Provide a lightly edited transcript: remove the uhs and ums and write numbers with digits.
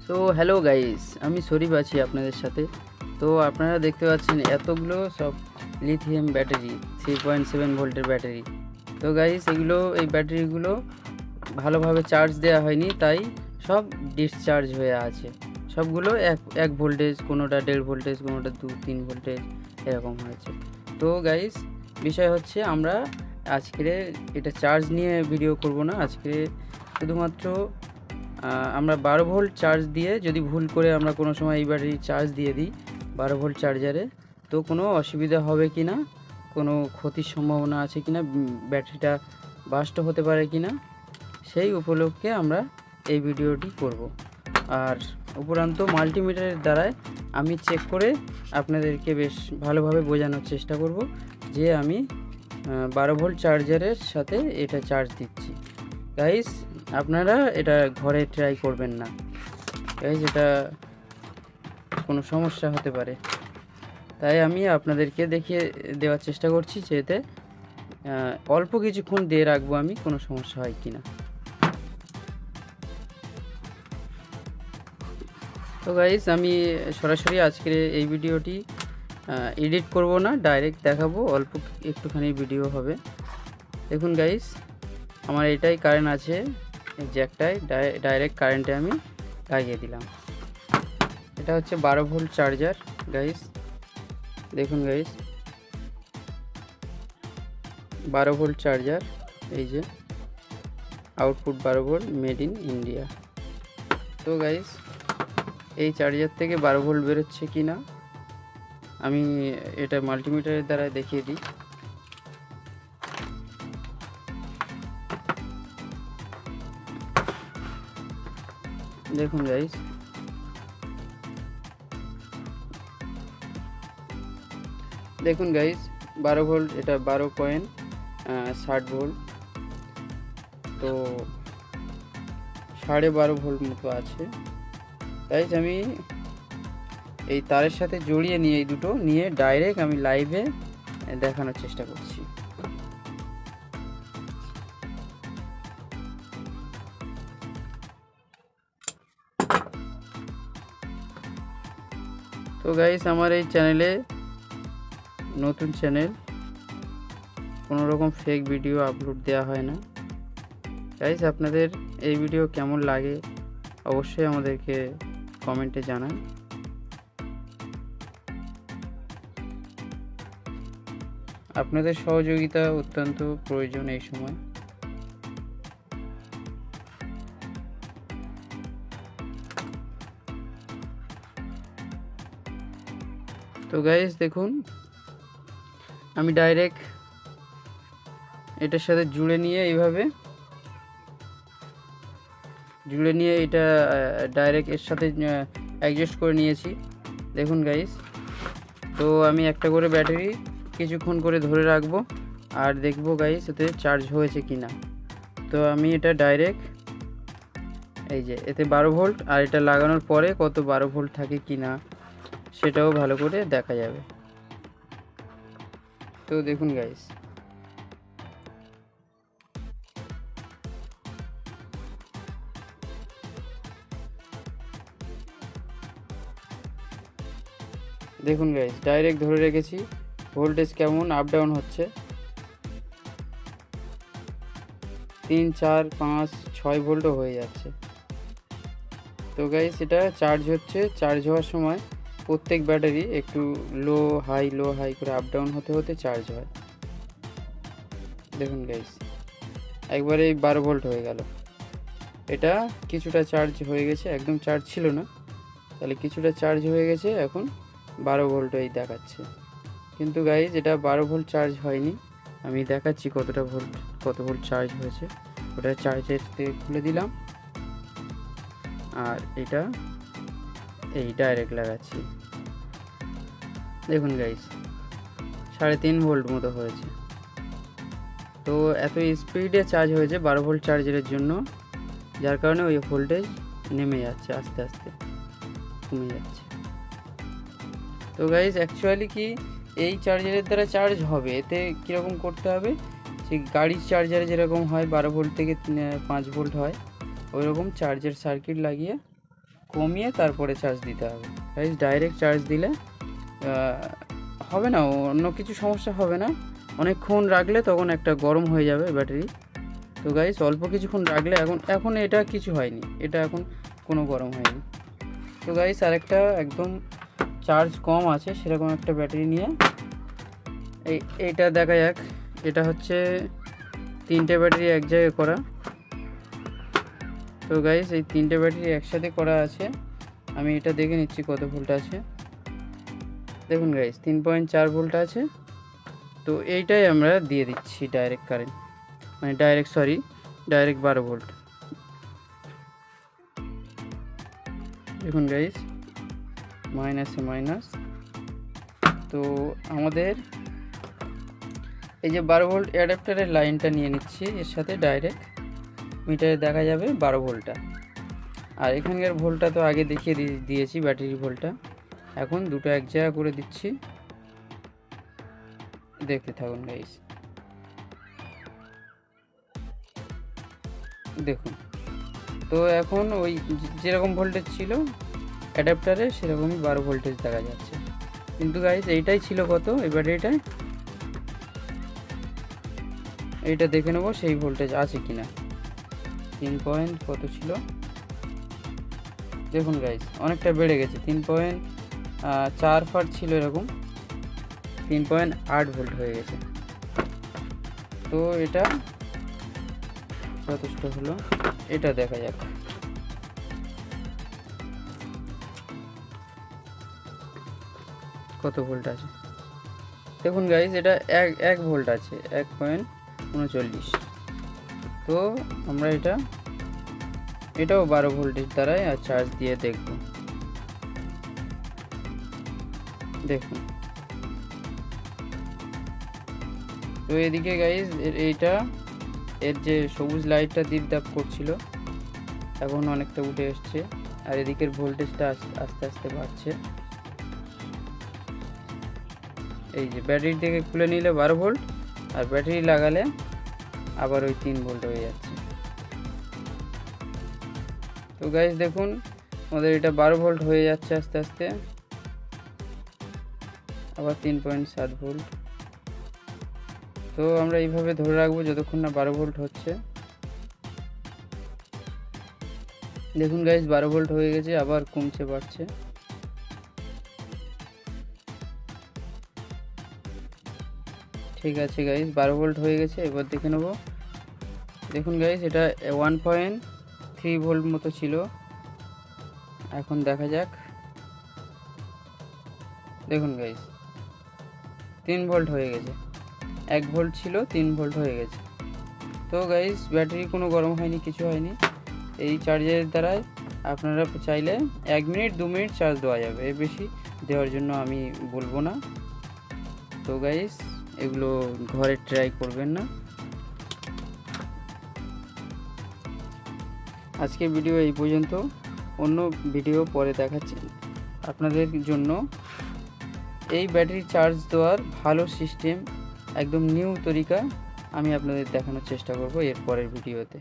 So hello guys, আমি শরীফ আছি আপনাদের সাথে। তো আপনারা দেখতে পাচ্ছেন এতগুলো সব লিথিয়াম ব্যাটারি, 3.7 ভোল্টের ব্যাটারি। তো গাইস এই ব্যাটারিগুলো ভালোভাবে চার্জ দেওয়া হয়নি, তাই সব ডিসচার্জ হয়ে আছে। সবগুলো এক এক ভোল্টেজ, কোনোটা 1.5 ভোল্টেজ, কোনোটা 2-3 ভোল্টেজ এরকম হয়েছে। তো গাইস বিষয় হচ্ছে, আমরা আজকে এটা চার্জ নিয়ে ভিডিও করব না। আজকে শুধুমাত্র আমরা 12 ভোল্ট চার্জ দিয়ে, যদি ভুল করে আমরা কোনো সময় এই ব্যাটারি চার্জ দিয়ে দিই 12 ভোল্ট চার্জারে, তো কোনো অসুবিধা হবে কি না, কোনো ক্ষতির সম্ভাবনা আছে কি না, ব্যাটারিটা বাস্ট হতে পারে কি না, সেই উপলক্ষে আমরা এই ভিডিওটি করব। আর উপরান্ত মাল্টিমিটারের দ্বারায় আমি চেক করে আপনাদেরকে বেশ ভালোভাবে বোঝানোর চেষ্টা করব যে আমি 12 ভোল্ট চার্জারের সাথে এটা চার্জ দিচ্ছি। গাইস আপনারা এটা ঘরে ট্রাই করবেন না গাইস, এটা কোনো সমস্যা হতে পারে। তাই আমি আপনাদেরকে দেখিয়ে দেওয়ার চেষ্টা করছি যে এতে অল্প কিছুক্ষণ দিয়ে রাখবো আমি, কোনো সমস্যা হয় কি না। তো গাইস আমি সরাসরি আজকের এই ভিডিওটি এডিট করব না, ডাইরেক্ট দেখাবো, অল্প একটুখানি ভিডিও হবে। দেখুন গাইস, আমার এটাই কারেন্ট আছে, জ্যাকটায় ডাইরেক্ট কারেন্টে আমি লাগিয়ে দিলাম। এটা হচ্ছে 12 ভোল্ট চার্জার গাইস। দেখুন গাইস, 12 ভোল্ট চার্জার, এই যে output 12 volt, made in India. তো গাইস এই চার্জার থেকে 12 ভোল্ট বেরোচ্ছে কি না আমি এটা মাল্টিমিটারের দ্বারা দেখিয়ে দিই। দেখুন গাইস, দেখুন গাইস 12 ভোল্ট, এটা 12.60 ভোল্ট, তো 12.5 ভোল্ট মতো আছে। গাইস আমি এই তারের সাথে জড়িয়ে নিয়ে, এই দুটো নিয়ে ডাইরেক্ট আমি লাইভে দেখানোর চেষ্টা করছি। তো গাইস আমার এই চ্যানেলে, নতুন চ্যানেল, কোনো রকম ফেক ভিডিও আপলোড দেওয়া হয় না। গাইস আপনাদের এই ভিডিও কেমন লাগে অবশ্যই আমাদেরকে কমেন্টে জানান। আপনাদের সহযোগিতা অত্যন্ত প্রয়োজন এই সময়। তো গাইস দেখুন, আমি ডাইরেক্ট এটার সাথে জুড়ে নিয়ে, এইভাবে জুড়ে নিয়ে এটা ডাইরেক্ট এর সাথে অ্যাডজাস্ট করে নিয়েছি। দেখুন গাইস, তো আমি একটা করে ব্যাটারি কিছুক্ষণ করে ধরে রাখবো আর দেখবো গাইস এতে চার্জ হয়েছে কি না। তো আমি এটা ডাইরেক্ট, এই যে এতে 12 ভোল্ট, আর এটা লাগানোর পরে কত 12 ভোল্ট থাকে কি না সেটাও ভালো করে দেখা যাবে। তো দেখুন গাইস, দেখুন গাইস ডাইরেক্ট ধরে রেখেছি, ভোল্টেজ কেমন আপ ডাউন হচ্ছে, 3, 4, 5, 6 ভোল্টও হয়ে যাচ্ছে। তো গাইস এটা চার্জ হচ্ছে, চার্জ হওয়ার সময় প্রত্যেক ব্যাটারি একটু লো হাই করে আপ ডাউন হতে হতে চার্জ হয়। দেখুন গাইস একবারে 12 ভোল্ট হয়ে গেল। এটা কিছুটা চার্জ হয়ে গেছে, একদম চার্জ ছিল না, তাহলে কিছুটা চার্জ হয়ে গেছে, এখন 12 ভোল্ট এই দেখাচ্ছে। কিন্তু গাইস এটা 12 ভোল্ট চার্জ হয়নি, আমি দেখাচ্ছি কত ভোল্ট চার্জ হয়েছে। ওটা চার্জের থেকে খুলে দিলাম, আর এটা এই ডাইরেক্ট লাগাচ্ছি। দেখুন গাইস 3.5 ভোল্ট মতো হয়েছে। তো এত স্পিডে চার্জ হয়েছে 12 ভোল্ট চার্জারের জন্য, যার কারণে ওই ভোল্টেজ নেমে যাচ্ছে, আস্তে আস্তে কমে যাচ্ছে। তো গাইস অ্যাকচুয়ালি কি এই চার্জারের দ্বারা চার্জ হবে, এতে কীরকম করতে হবে, সেই গাড়ির চার্জারে যেরকম হয় 12 ভোল্ট থেকে 5 ভোল্ট হয়, ওই রকম চার্জের সার্কিট লাগিয়ে কমিয়ে তারপরে চার্জ দিতে হবে গাইস। ডাইরেক্ট চার্জ দিলে হবে না, অন্য কিছু সমস্যা হবে না। অনেকক্ষণ রাখলে তখন একটা গরম হয়ে যাবে ব্যাটারি। তো গাইস অল্প কিছুক্ষণ রাখলে এখন এটা কিছু হয়নি, এটা এখন কোনো গরম হয়নি। তো গাইস আরেকটা একদম চার্জ কম আছে সেরকম একটা ব্যাটারি নিয়ে এইটা দেখা যাক। এটা হচ্ছে 3টে ব্যাটারি এক জায়গায় করা। তো গাইস এই 3টে ব্যাটারি একসাথে করা আছে। আমি এটা দেখে নিচ্ছি কত ভোল্ট আছে। দেখুন গাইস 3.4 ভোল্ট আছে। তো এইটাই আমরা দিয়ে দিচ্ছি ডাইরেক্ট কারেন্ট, মানে ডাইরেক্ট 12 ভোল্ট। দেখুন গাইস মাইনাসে মাইনাস। তো আমাদের এই যে 12 ভোল্ট অ্যাডাপ্টারের লাইনটা নিয়ে নিচ্ছি, এর সাথে ডাইরেক্ট মিটারে দেখা যাবে 12 ভোল্টটা। আর এখানকার ভোল্টটা তো আগে দেখিয়ে দিয়েছি ব্যাটারি ভোল্টটা। এখন দুটো এক জায়গা করে দিচ্ছি, দেখতে থাকুন গাইস। দেখুন তো এখন ওই যেরকম ভোল্টেজ ছিল অ্যাডাপ্টারে সেরকমই 12 ভোল্টেজ দেখা যাচ্ছে। কিন্তু গাইস এইটাই ছিল কত এই ব্যাটারিটায়, এইটা দেখে নেবো সেই ভোল্টেজ আছে কিনা। 3 কত ছিল দেখুন গাইস, অনেকটা বেড়ে গেছে। 3.4 ছিল এরকম, 3.8 ভোল্ট হয়ে গেছে। তো এটা যথেষ্ট হলো, এটা দেখা যাক। কত ভোল্ট আছে দেখুন গাইস, এটা 1 ভোল্ট আছে, 1.39। তো আমরা এটাও 12 ভোল্টের দ্বারাই আর চার্জ দিয়ে দেখব। দেখুন তো এদিকে গাইস এর যে সবুজ লাইটটা দীপদাপ করছিল এখন অনেকটা উঠে এসছে, আর এদিকের ভোল্টেজটা আস্তে আস্তে বাড়ছে। এই যে ব্যাটারি থেকে খুলে নিলে 12 ভোল্ট, আর ব্যাটারি লাগালে আবার ওই 3 ভোল্ট হয়ে যাচ্ছে। তো গাইস দেখুন আমাদের এটা 12 ভোল্ট হয়ে যাচ্ছে আস্তে আস্তে, আবার 3.7 ভোল্ট। তো আমরা এইভাবে ধরে রাখবো যতক্ষণ না 12 ভোল্ট হচ্ছে। দেখুন গাইস 12 ভোল্ট হয়ে গেছে, আবার কমছে বাড়ছে। ঠিক আছে গাইস 12 ভোল্ট হয়ে গেছে, এবার দেখে নেব। দেখুন গাইস এটা 1.3 ভোল্ট মতো ছিল, এখন দেখা যাক। দেখুন গাইস 3 ভোল্ট হয়ে গেছে, 1 ভোল্ট ছিল 3 ভোল্ট হয়ে গেছে। তো গাইস ব্যাটারি কোনো গরম হয়নি, কিছু হয়নি। এই চার্জারের দ্বারাই আপনারা চাইলে 1 মিনিট 2 মিনিট চার্জ দেওয়া যাবে, এর বেশি দেওয়ার জন্য আমি বলবো না। তো গাইস এগুলো ঘরে ট্রাই করবেন না। আজকের ভিডিও এই পর্যন্ত, অন্য ভিডিও পরে দেখাচ্ছি আপনাদের জন্য। এই ব্যাটারি চার্জ দেওয়ার ভালো সিস্টেম, একদম নিউ তরিকা আমি আপনাদের দেখানোর চেষ্টা করব এর পরের ভিডিওতে।